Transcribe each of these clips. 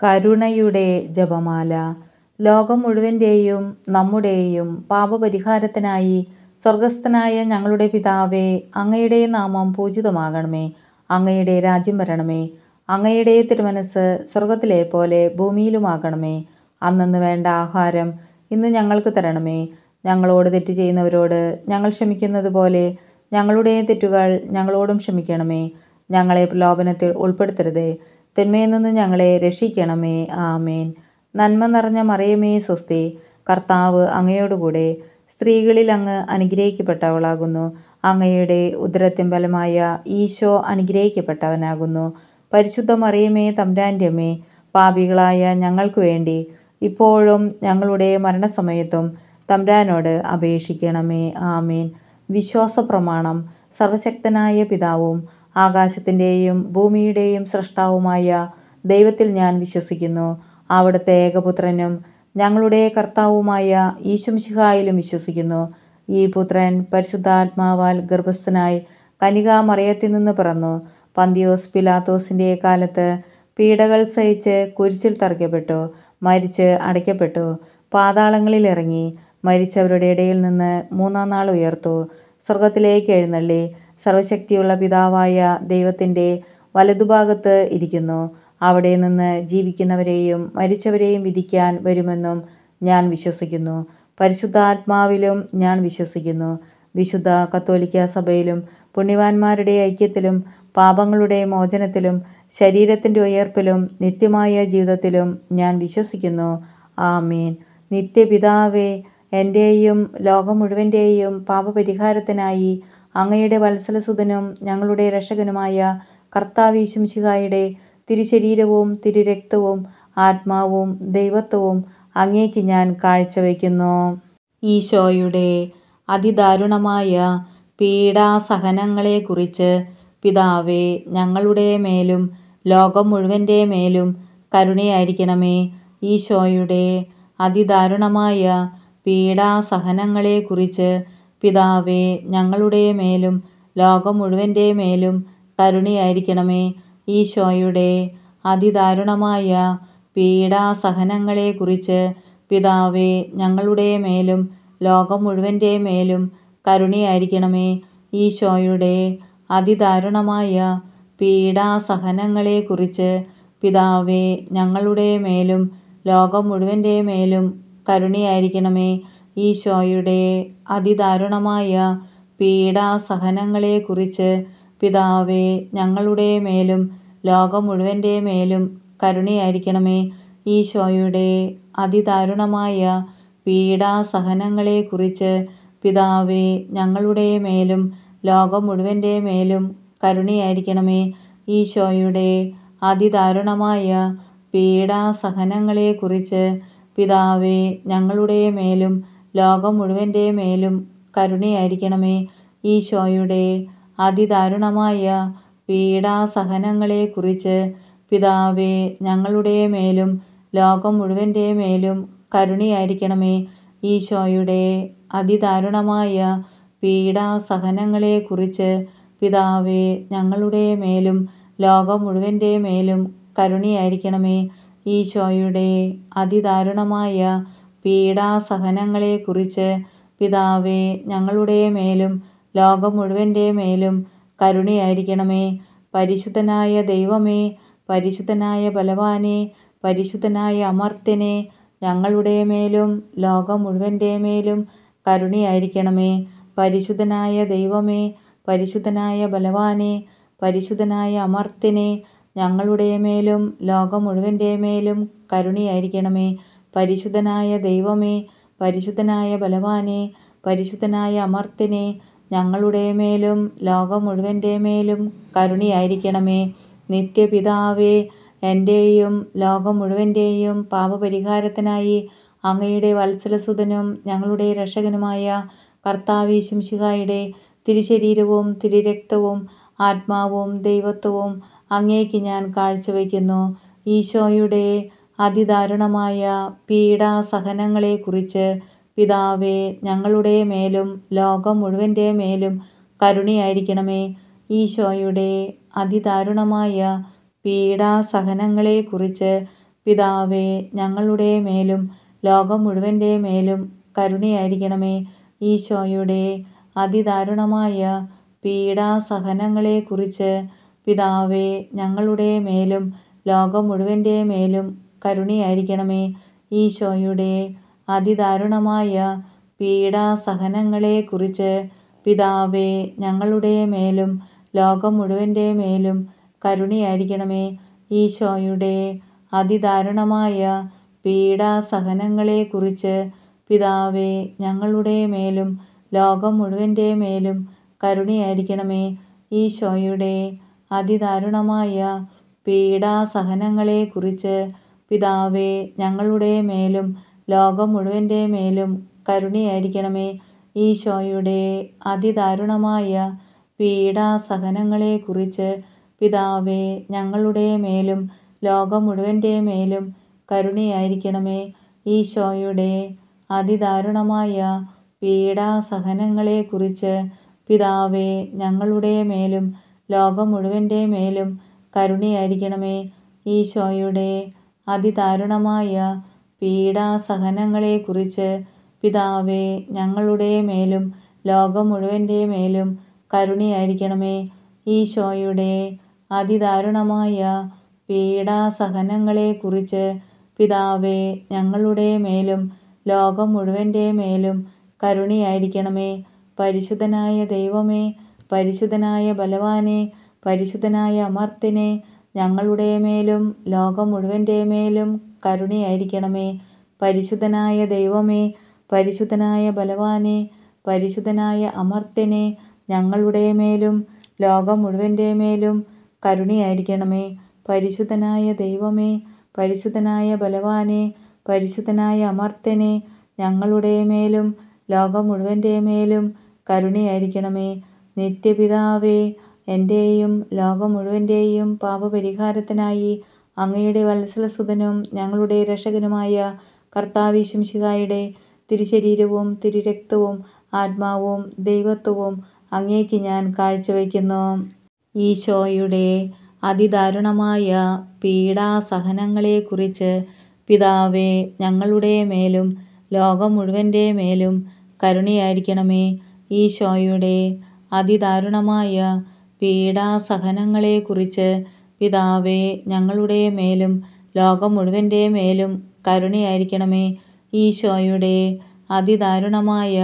കരുണയുടെ ജപമാല. ലോകം മുഴുവൻ്റെയും നമ്മുടെയും പാപപരിഹാരത്തിനായി സ്വർഗസ്ഥനായ ഞങ്ങളുടെ പിതാവേ, അങ്ങയുടെ നാമം പൂജിതമാകണമേ. അങ്ങയുടെ രാജ്യം വരണമേ. അങ്ങയുടെ തിരുമനസ്സ് സ്വർഗത്തിലെ പോലെ ഭൂമിയിലുമാകണമേ. അന്നന്ന് വേണ്ട ആഹാരം ഇന്ന് ഞങ്ങൾക്ക് തരണമേ. ഞങ്ങളോട് തെറ്റ് ചെയ്യുന്നവരോട് ഞങ്ങൾ ക്ഷമിക്കുന്നത് പോലെ ഞങ്ങളുടെ തെറ്റുകൾ ഞങ്ങളോടും ക്ഷമിക്കണമേ. ഞങ്ങളെ പ്രലോഭനത്തിൽ ഉൾപ്പെടുത്തരുതേ, തിന്മയിൽ നിന്ന് ഞങ്ങളെ രക്ഷിക്കണമേ. ആമേൻ. നന്മ നിറഞ്ഞ മറിയമേ സ്വസ്തി, കർത്താവ് അങ്ങയോടുകൂടെ സ്ത്രീകളിൽ അങ്ങ് അനുഗ്രഹിക്കപ്പെട്ടവളാകുന്നു. അങ്ങയുടെ ഉദരത്തിൻ ഫലമായ ഈശോ അനുഗ്രഹിക്കപ്പെട്ടവനാകുന്നു. പരിശുദ്ധ മറിയമേ തമ്പുരാൻ്റെ അമ്മേ, പാപികളായ ഞങ്ങൾക്ക് വേണ്ടി ഇപ്പോഴും ഞങ്ങളുടെ മരണസമയത്തും തമ്പുരാനോട് അപേക്ഷിക്കണമേ. ആമേൻ. വിശ്വാസ പ്രമാണം. സർവശക്തനായ പിതാവും ആകാശത്തിൻ്റെയും ഭൂമിയുടെയും സ്രഷ്ടാവുമായ ദൈവത്തിൽ ഞാൻ വിശ്വസിക്കുന്നു. അവിടുത്തെ ഏകപുത്രനും ഞങ്ങളുടെ കർത്താവുമായ ഈശോമിശിഹായിലും വിശ്വസിക്കുന്നു. ഈ പുത്രൻ പരിശുദ്ധാത്മാവാൽ ഗർഭസ്ഥനായി കന്യകാമറിയത്തിൽ നിന്ന് പിറന്നു. പന്തിയോസ് പിലാത്തോസിൻ്റെ കാലത്ത് പീഡകൾ സഹിച്ച് കുരിശിൽ തറയ്ക്കപ്പെട്ടു, മരിച്ച് അടയ്ക്കപ്പെട്ടു, പാതാളങ്ങളിൽ ഇറങ്ങി, മരിച്ചവരുടെ ഇടയിൽ നിന്ന് മൂന്നാം നാൾ ഉയർത്തു, സ്വർഗത്തിലേക്ക് എഴുന്നള്ളി, സർവശക്തിയുള്ള പിതാവായ ദൈവത്തിൻ്റെ വലതുഭാഗത്ത് ഇരിക്കുന്നു. അവിടെ നിന്ന് ജീവിക്കുന്നവരെയും മരിച്ചവരെയും വിധിക്കാൻ വരുമെന്നും ഞാൻ വിശ്വസിക്കുന്നു. പരിശുദ്ധാത്മാവിലും ഞാൻ വിശ്വസിക്കുന്നു. വിശുദ്ധ കത്തോലിക്ക സഭയിലും പുണ്യവാന്മാരുടെ ഐക്യത്തിലും പാപങ്ങളുടെ മോചനത്തിലും ശരീരത്തിൻ്റെ ഉയർപ്പിലും നിത്യമായ ജീവിതത്തിലും ഞാൻ വിശ്വസിക്കുന്നു. ആമേൻ. നിത്യപിതാവേ, എൻ്റെയും ലോകം മുഴുവൻ്റെയും പാപപരിഹാരത്തിനായി അങ്ങയുടെ വത്സലസുതനും ഞങ്ങളുടെ രക്ഷകനുമായ കർത്താവ് ഈശോമിശിഹായുടെ തിരുശരീരവും തിരുരക്തവും ആത്മാവും ദൈവത്വവും അങ്ങേക്ക് ഞാൻ കാഴ്ചവെക്കുന്നു. ഈശോയുടെ അതിദാരുണമായ പീഡാസഹനങ്ങളെക്കുറിച്ച് പിതാവേ, ഞങ്ങളുടെ മേലും ലോകം മുഴുവൻ്റെ മേലും കരുണയായിരിക്കണമേ. ഈശോയുടെ അതിദാരുണമായ പീഡാസഹനങ്ങളെക്കുറിച്ച് പിതാവേ, ഞങ്ങളുടെ മേലും ലോകം മുഴുവൻ്റെ മേലും കരുണയായിരിക്കണമേ. ഈശോയുടെ അതിദാരുണമായ പീഡാസഹനങ്ങളെക്കുറിച്ച് പിതാവേ, ഞങ്ങളുടെ മേലും ലോകം മുഴുവൻ്റെ മേലും കരുണയായിരിക്കണമേ. ഈശോയുടെ അതിദാരുണമായ പീഡാസഹനങ്ങളെക്കുറിച്ച് പിതാവേ, ഞങ്ങളുടെ മേലും ലോകം മുഴുവൻ്റെ മേലും കരുണയായിരിക്കണമേ. ഈശോയുടെ അതിദാരുണമായ പീഡാസഹനങ്ങളെക്കുറിച്ച് പിതാവേ, ഞങ്ങളുടെ മേലും ലോകം മുഴുവൻ്റെ മേലും കരുണയായിരിക്കണമേ. ഈശോയുടെ അതിദാരുണമായ പീഡാസഹനങ്ങളെക്കുറിച്ച് പിതാവേ, ഞങ്ങളുടെ മേലും ലോകം മുഴുവൻ്റെ മേലും കരുണയായിരിക്കണമേ. ഈശോയുടെ അതിദാരുണമായ പീഡാസഹനങ്ങളെക്കുറിച്ച് പിതാവേ, ഞങ്ങളുടെ മേലും ലോകം മുഴുവൻ്റെ മേലും കരുണയായിരിക്കണമേ. ഈശോയുടെ അതിദാരുണമായ പീഡാസഹനങ്ങളെക്കുറിച്ച് പിതാവേ, ഞങ്ങളുടെ മേലും ലോകം മുഴുവൻ്റെ മേലും കരുണയായിരിക്കണമേ. ഈശോയുടെ അതിദാരുണമായ പീഡാസഹനങ്ങളെക്കുറിച്ച് പിതാവേ, ഞങ്ങളുടെ മേലും ലോകം മുഴുവൻ്റെ മേലും കരുണയായിരിക്കണമേ. ഈശോയുടെ അതിദാരുണമായ പീഡാസഹനങ്ങളെക്കുറിച്ച് പിതാവേ, ഞങ്ങളുടെ മേലും ലോകം മുഴുവൻ്റെ മേലും കരുണയായിരിക്കണമേ. പരിശുദ്ധനായ ദൈവമേ, പരിശുദ്ധനായ ബലവാനേ, പരിശുദ്ധനായ അമർത്യനേ, ഞങ്ങളുടെ മേലും ലോകം മുഴുവൻ്റെ മേലും കരുണയായിരിക്കണമേ. പരിശുദ്ധനായ ദൈവമേ, പരിശുദ്ധനായ ബലവാനേ, പരിശുദ്ധനായ അമർത്യനേ, ഞങ്ങളുടെ മേലും ലോകം മുഴുവൻ്റെ മേലും കരുണയായിരിക്കണമേ. പരിശുദ്ധനായ ദൈവമേ, പരിശുദ്ധനായ ബലവാനേ, പരിശുദ്ധനായ അമർത്യനേ, ഞങ്ങളുടെ മേലും ലോകം മുഴുവൻ്റെ മേലും കരുണയായിരിക്കണമേ. നിത്യപിതാവേ, എൻ്റെയും ലോകം മുഴുവൻ്റെയും പാപപരിഹാരത്തിനായി അങ്ങയുടെ വത്സലസുതനും ഞങ്ങളുടെ രക്ഷകനുമായ കർത്താവ് ഈശോമിശിഹായുടെ തിരുശരീരവും തിരുരക്തവും ആത്മാവും ദൈവത്വവും അങ്ങേക്ക് ഞാൻ കാഴ്ചവെക്കുന്നു. ഈശോയുടെ അതിദാരുണമായ പീഡാസഹനങ്ങളെക്കുറിച്ച് പിതാവേ, ഞങ്ങളുടെ മേലും ലോകം മുഴുവൻ്റെ മേലും കരുണയായിരിക്കണമേ. ഈശോയുടെ അതിദാരുണമായ പീഡാസഹനങ്ങളെക്കുറിച്ച് പിതാവേ, ഞങ്ങളുടെ മേലും ലോകം മുഴുവൻ്റെ മേലും കരുണയായിരിക്കണമേ. ഈശോയുടെ അതിദാരുണമായ പീഡാസഹനങ്ങളെക്കുറിച്ച് പിതാവേ, ഞങ്ങളുടെ മേലും ലോകം മുഴുവൻ്റെ മേലും കരുണയായിരിക്കണമേ. ഈശോയുടെ അതിദാരുണമായ പീഡാസഹനങ്ങളെക്കുറിച്ച് പിതാവേ, ഞങ്ങളുടെ മേലും ലോകം മുഴുവൻ്റെ മേലും കരുണയായിരിക്കണമേ. ഈശോയുടെ അതിദാരുണമായ പീഡാസഹനങ്ങളെക്കുറിച്ച് പിതാവേ, ഞങ്ങളുടെ മേലും ലോകം മുഴുവൻ്റെ മേലും കരുണയായിരിക്കണമേ. ഈശോയുടെ അതിദാരുണമായ പീഡാസഹനങ്ങളെക്കുറിച്ച് പിതാവേ, ഞങ്ങളുടെ മേലും ലോകം മുഴുവൻ്റെ മേലും കരുണയായിരിക്കണമേ. ഈശോയുടെ അതിദാരുണമായ പീഡാസഹനങ്ങളെക്കുറിച്ച് പിതാവേ, ഞങ്ങളുടെ മേലും ലോകം മുഴുവൻ്റെ മേലും കരുണയായിരിക്കണമേ. ഈശോയുടെ അതിദാരുണമായ പീഡാസഹനങ്ങളെക്കുറിച്ച് പിതാവേ, ഞങ്ങളുടെ മേലും ലോകം മുഴുവൻ്റെ മേലും കരുണയായിരിക്കണമേ. ഈശോയുടെ അതിദാരുണമായ പീഡാസഹനങ്ങളെക്കുറിച്ച് പിതാവേ, ഞങ്ങളുടെ മേലും ലോകം മുഴുവൻ്റെ മേലും കരുണയായിരിക്കണമേ. ഈശോയുടെ അതിദാരുണമായ പീഡാസഹനങ്ങളെക്കുറിച്ച് പിതാവേ, ഞങ്ങളുടെ മേലും ലോകം മുഴുവൻ്റെ മേലും കരുണയായിരിക്കണമേ. പരിശുദ്ധനായ ദൈവമേ, പരിശുദ്ധനായ ബലവാനെ, പരിശുദ്ധനായ അമർത്യനെ, ഞങ്ങളുടെ മേലും ലോകം മുഴുവൻ്റെ മേലും കരുണയായിരിക്കണമേ. പരിശുദ്ധനായ ദൈവമേ, പരിശുദ്ധനായ ബലവാനെ, പരിശുദ്ധനായ അമർത്യനെ, ഞങ്ങളുടെ മേലും ലോകം മുഴുവൻ്റെ മേലും കരുണയായിരിക്കണമേ. പരിശുദ്ധനായ ദൈവമേ, പരിശുദ്ധനായ ബലവാനെ, പരിശുദ്ധനായ അമർത്യനെ, ഞങ്ങളുടെ മേലും ലോകം മുഴുവൻ്റെ മേലും കരുണയായിരിക്കണമേ. നിത്യപിതാവേ, എൻ്റെയും ലോകം മുഴുവൻ്റെയും പാപപരിഹാരത്തിനായി അങ്ങയുടെ വത്സലസുതനും ഞങ്ങളുടെ രക്ഷകനുമായ കർത്താവിശുംശിഹായുടെ തിരുശരീരവും തിരുരക്തവും ആത്മാവും ദൈവത്വവും അങ്ങേക്ക് ഞാൻ കാഴ്ചവെക്കുന്നു. ഈശോയുടെ അതിദാരുണമായ പീഡാസഹനങ്ങളെക്കുറിച്ച് പിതാവേ, ഞങ്ങളുടെ മേലും ലോകം മുഴുവൻ്റെ മേലും കരുണയായിരിക്കണമേ. ഈശോയുടെ അതിദാരുണമായ പീഡാസഹനങ്ങളെക്കുറിച്ച് പിതാവേ, ഞങ്ങളുടെ മേലും ലോകം മുഴുവൻ്റെ മേലും കരുണയായിരിക്കണമേ. ഈശോയുടെ അതിദാരുണമായ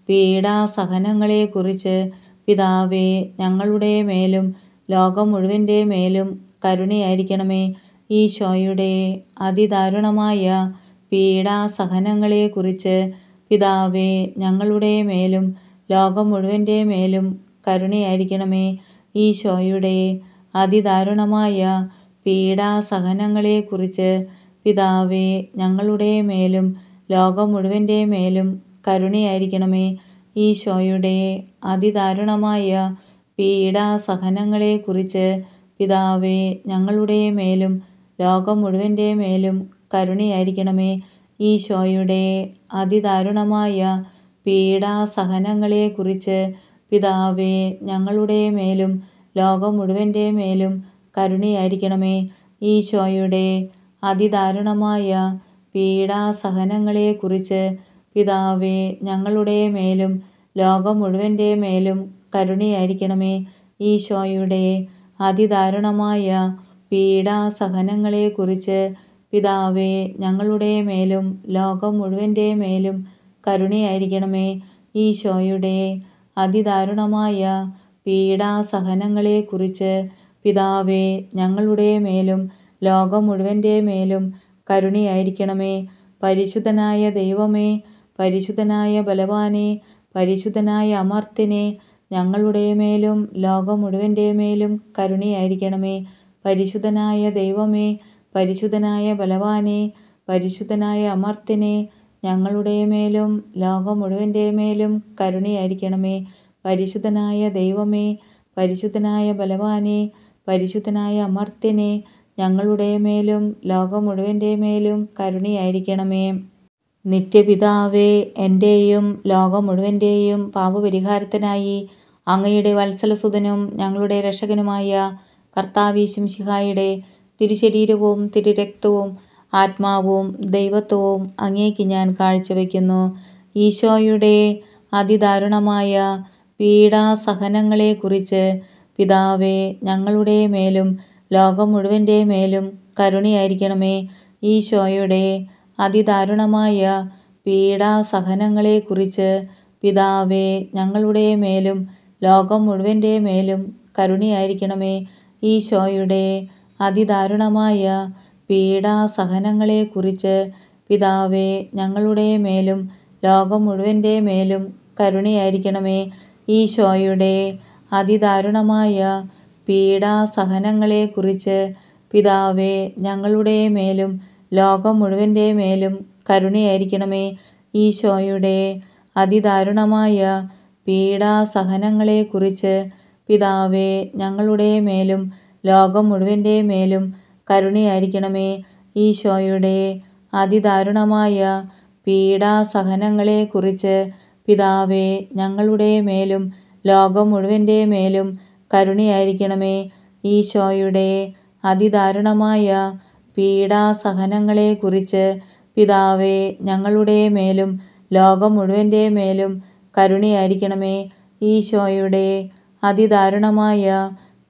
പീഡാസഹനങ്ങളെക്കുറിച്ച് പിതാവേ, ഞങ്ങളുടെ മേലും ലോകം മുഴുവൻ്റെ മേലും കരുണയായിരിക്കണമേ. ഈശോയുടെ അതിദാരുണമായ പീഡാസഹനങ്ങളെക്കുറിച്ച് പിതാവേ, ഞങ്ങളുടെ മേലും ലോകം മുഴുവൻ്റെ മേലും കരുണയായിരിക്കണമേ. ഈശോയുടെ അതിദാരുണമായ പീഡാസഹനങ്ങളെക്കുറിച്ച് പിതാവേ, ഞങ്ങളുടെ മേലും ലോകം മുഴുവൻ്റെ മേലും കരുണയായിരിക്കണമേ. ഈശോയുടെ അതിദാരുണമായ പീഡാസഹനങ്ങളെക്കുറിച്ച് പിതാവേ, ഞങ്ങളുടെ മേലും ലോകം മുഴുവൻ്റെ മേലും കരുണയായിരിക്കണമേ. ഈശോയുടെ അതിദാരുണമായ പീഡാസഹനങ്ങളെക്കുറിച്ച് പിതാവേ, ഞങ്ങളുടെ മേലും ലോകം മുഴുവൻ്റെ മേലും കരുണയായിരിക്കണമേ. ഈശോയുടെ അതിദാരുണമായ പീഡാസഹനങ്ങളെക്കുറിച്ച് പിതാവേ, ഞങ്ങളുടെ മേലും ലോകം മുഴുവൻ്റെ മേലും കരുണയായിരിക്കണമേ. ഈശോയുടെ അതിദാരുണമായ പീഡാസഹനങ്ങളെക്കുറിച്ച് പിതാവേ, ഞങ്ങളുടെ മേലും ലോകം മുഴുവൻ്റെ മേലും കരുണയായിരിക്കണമേ. ഈശോയുടെ അതിദാരുണമായ പീഡാസഹനങ്ങളെക്കുറിച്ച് പിതാവേ, ഞങ്ങളുടെ മേലും ലോകം മുഴുവൻ്റെ മേലും കരുണയായിരിക്കണമേ. പരിശുദ്ധനായ ദൈവമേ, പരിശുദ്ധനായ ബലവാനെ, പരിശുദ്ധനായ അമർത്യനെ, ഞങ്ങളുടെ മേലും ലോകം മുഴുവൻ്റെ മേലും കരുണയായിരിക്കണമേ. പരിശുദ്ധനായ ദൈവമേ, പരിശുദ്ധനായ ബലവാനെ, പരിശുദ്ധനായ അമർത്യനെ, ഞങ്ങളുടെ മേലും ലോകം മുഴുവൻ്റെ മേലും കരുണയായിരിക്കണമേ. പരിശുദ്ധനായ ദൈവമേ, പരിശുദ്ധനായ ബലവാനെ, പരിശുദ്ധനായ അമർത്യനെ, ഞങ്ങളുടെ മേലും ലോകം മുഴുവൻ്റെ മേലും കരുണയായിരിക്കണമേ. നിത്യപിതാവേ, എൻ്റെയും ലോകം മുഴുവൻ്റെയും പാപപരിഹാരത്തിനായി അങ്ങയുടെ വത്സലസുതനും ഞങ്ങളുടെ രക്ഷകനുമായ കർത്താവിശുംശിഹായുടെ തിരുശരീരവും തിരുരക്തവും ആത്മാവും ദൈവത്വവും അങ്ങേക്ക് ഞാൻ കാഴ്ചവെക്കുന്നു. ഈശോയുടെ അതിദാരുണമായ പീഡാസഹനങ്ങളെക്കുറിച്ച് പിതാവേ, ഞങ്ങളുടെ മേലും ലോകം മുഴുവൻ്റെ മേലും കരുണയായിരിക്കണമേ. ഈശോയുടെ അതിദാരുണമായ പീഡാസഹനങ്ങളെക്കുറിച്ച് പിതാവേ, ഞങ്ങളുടെ മേലും ലോകം മുഴുവൻ്റെ മേലും കരുണയായിരിക്കണമേ. ഈശോയുടെ അതിദാരുണമായ പീഡാസഹനങ്ങളെക്കുറിച്ച് പിതാവേ, ഞങ്ങളുടെ മേലും ലോകം മുഴുവൻ്റെ മേലും കരുണയായിരിക്കണമേ. ഈശോയുടെ അതിദാരുണമായ പീഡാസഹനങ്ങളെക്കുറിച്ച് പിതാവേ, ഞങ്ങളുടെ മേലും ലോകം മുഴുവൻ്റെ മേലും കരുണയായിരിക്കണമേ. ഈശോയുടെ അതിദാരുണമായ പീഡാസഹനങ്ങളെക്കുറിച്ച് പിതാവേ, ഞങ്ങളുടെ മേലും ലോകം മുഴുവൻ്റെ മേലും കരുണയായിരിക്കണമേ. ഈശോയുടെ അതിദാരുണമായ പീഡാസഹനങ്ങളെക്കുറിച്ച് പിതാവേ, ഞങ്ങളുടെ മേലും ലോകം മുഴുവൻ്റെ മേലും കരുണയായിരിക്കണമേ. ഈശോയുടെ അതിദാരുണമായ പീഡാസഹനങ്ങളെക്കുറിച്ച് പിതാവേ, ഞങ്ങളുടെ മേലും ലോകം മുഴുവൻ്റെ മേലും കരുണയായിരിക്കണമേ. ഈശോയുടെ അതിദാരുണമായ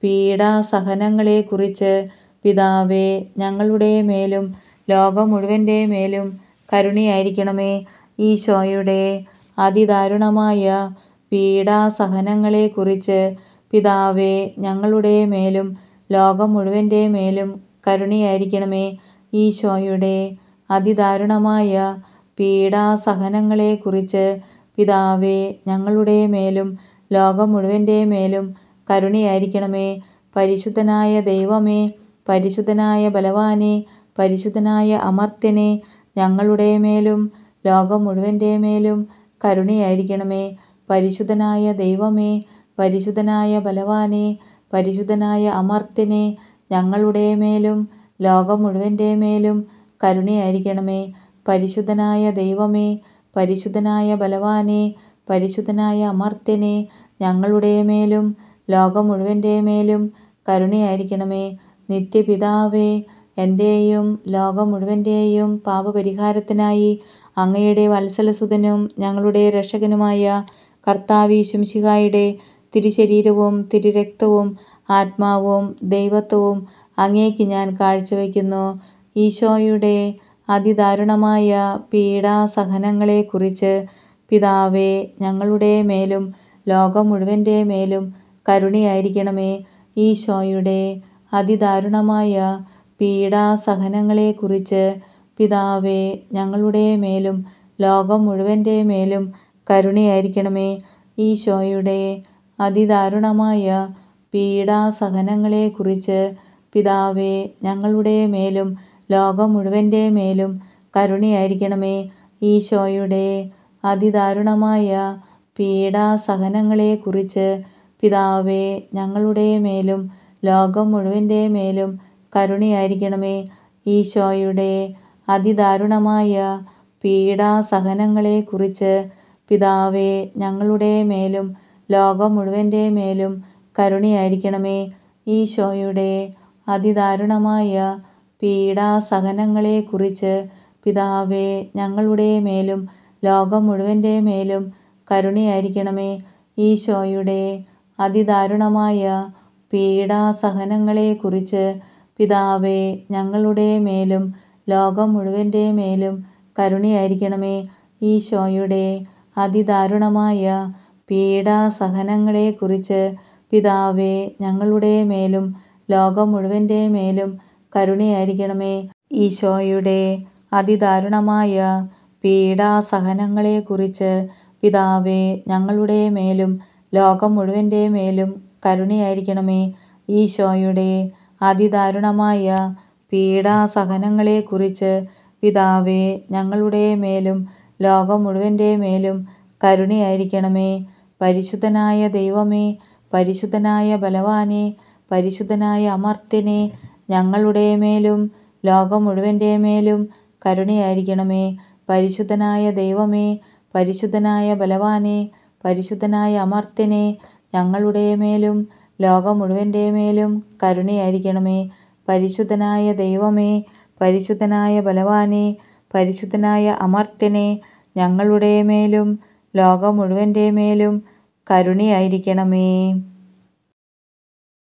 പീഡാസഹനങ്ങളെക്കുറിച്ച് പിതാവേ, ഞങ്ങളുടെ മേലും ലോകം മുഴുവൻ്റെ മേലും കരുണയായിരിക്കണമേ. ഈശോയുടെ അതിദാരുണമായ പീഡാസഹനങ്ങളെക്കുറിച്ച് പിതാവേ, ഞങ്ങളുടെ മേലും ലോകം മുഴുവൻ്റെ മേലും കരുണയായിരിക്കണമേ. ഈശോയുടെ അതിദാരുണമായ പീഡാസഹനങ്ങളെക്കുറിച്ച് പിതാവേ, ഞങ്ങളുടെ മേലും ലോകം മുഴുവൻ്റെ മേലും കരുണയായിരിക്കണമേ. പരിശുദ്ധനായ ദൈവമേ, പരിശുദ്ധനായ ബലവാനെ, പരിശുദ്ധനായ അമർത്യനെ, ഞങ്ങളുടെ മേലും ലോകം മുഴുവൻ്റെ മേലും കരുണയായിരിക്കണമേ. പരിശുദ്ധനായ ദൈവമേ, പരിശുദ്ധനായ ബലവാനെ, പരിശുദ്ധനായ അമർത്യനെ, ഞങ്ങളുടെ മേലും ലോകം മുഴുവൻ്റെ മേലും കരുണയായിരിക്കണമേ. പരിശുദ്ധനായ ദൈവമേ, പരിശുദ്ധനായ ബലവാനെ, പരിശുദ്ധനായ അമർത്യനെ, ഞങ്ങളുടെ മേലും ലോകം മുഴുവൻ്റെ മേലും കരുണയായിരിക്കണമേ. നിത്യപിതാവേ, എൻ്റെയും ലോകം മുഴുവൻ്റെയും പാപപരിഹാരത്തിനായി അങ്ങയുടെ വത്സലസുതനും ഞങ്ങളുടെ രക്ഷകനുമായ കർത്താവീശോ മിശിഹായുടെ തിരുശരീരവും തിരുരക്തവും ആത്മാവും ദൈവത്വവും അങ്ങേക്ക് ഞാൻ കാഴ്ചവെക്കുന്നു. ഈശോയുടെ അതിദാരുണമായ പീഡാസഹനങ്ങളെക്കുറിച്ച് പിതാവേ, ഞങ്ങളുടെ മേലും ലോകം മുഴുവൻ്റെ മേലും കരുണയായിരിക്കണമേ. ഈശോയുടെ അതിദാരുണമായ പീഡാസഹനങ്ങളെക്കുറിച്ച് പിതാവേ, ഞങ്ങളുടെ മേലും ലോകം മുഴുവൻ്റെ മേലും കരുണയായിരിക്കണമേ. ഈശോയുടെ അതിദാരുണമായ പീഡാസഹനങ്ങളെക്കുറിച്ച് പിതാവേ, ഞങ്ങളുടെ മേലും ലോകം മുഴുവൻ്റെ മേലും കരുണയായിരിക്കണമേ. ഈശോയുടെ അതിദാരുണമായ പീഡാസഹനങ്ങളെക്കുറിച്ച് പിതാവേ, ഞങ്ങളുടെ മേലും ലോകം മുഴുവൻ്റെ മേലും കരുണയായിരിക്കണമേ. ഈശോയുടെ അതിദാരുണമായ പീഡാസഹനങ്ങളെക്കുറിച്ച് പിതാവേ, ഞങ്ങളുടെ മേലും ലോകം മുഴുവൻ്റെ മേലും കരുണയായിരിക്കണമേ. ഈശോയുടെ അതിദാരുണമായ പീഡാസഹനങ്ങളെക്കുറിച്ച് പിതാവേ, ഞങ്ങളുടെ മേലും ലോകം മുഴുവൻ്റെ മേലും കരുണയായിരിക്കണമേ. ഈശോയുടെ അതിദാരുണമായ പീഡാസഹനങ്ങളെക്കുറിച്ച് പിതാവേ, ഞങ്ങളുടെ മേലും ലോകം മുഴുവൻ്റെ മേലും കരുണയായിരിക്കണമേ. ഈശോയുടെ അതിദാരുണമായ പീഡാസഹനങ്ങളെക്കുറിച്ച് പിതാവേ, ഞങ്ങളുടെ മേലും ലോകം മുഴുവൻ്റെ മേലും കരുണയായിരിക്കണമേ. ഈശോയുടെ അതിദാരുണമായ പീഡാസഹനങ്ങളെക്കുറിച്ച് പിതാവേ, ഞങ്ങളുടെ മേലും ലോകം മുഴുവൻ്റെ മേലും കരുണയായിരിക്കണമേ. ഈശോയുടെ അതിദാരുണമായ പീഡാസഹനങ്ങളെക്കുറിച്ച് പിതാവേ, ഞങ്ങളുടെ മേലും ലോകം മുഴുവൻ്റെ മേലും കരുണയായിരിക്കണമേ. പരിശുദ്ധനായ ദൈവമേ, പരിശുദ്ധനായ ബലവാനെ, പരിശുദ്ധനായ അമർത്യനെ, ഞങ്ങളുടെ മേലും ലോകം മുഴുവൻ്റെ മേലും കരുണയായിരിക്കണമേ. പരിശുദ്ധനായ ദൈവമേ, പരിശുദ്ധനായ ബലവാനെ, പരിശുദ്ധനായ അമർത്യനെ, ഞങ്ങളുടെ മേലും ലോകം മുഴുവൻ്റെ മേലും കരുണയായിരിക്കണമേ. പരിശുദ്ധനായ ദൈവമേ, പരിശുദ്ധനായ ബലവാനെ, പരിശുദ്ധനായ അമർത്യനെ, ഞങ്ങളുടെ മേലും ലോകം മുഴുവൻ്റെ മേലും കരുണയായിരിക്കണമേ.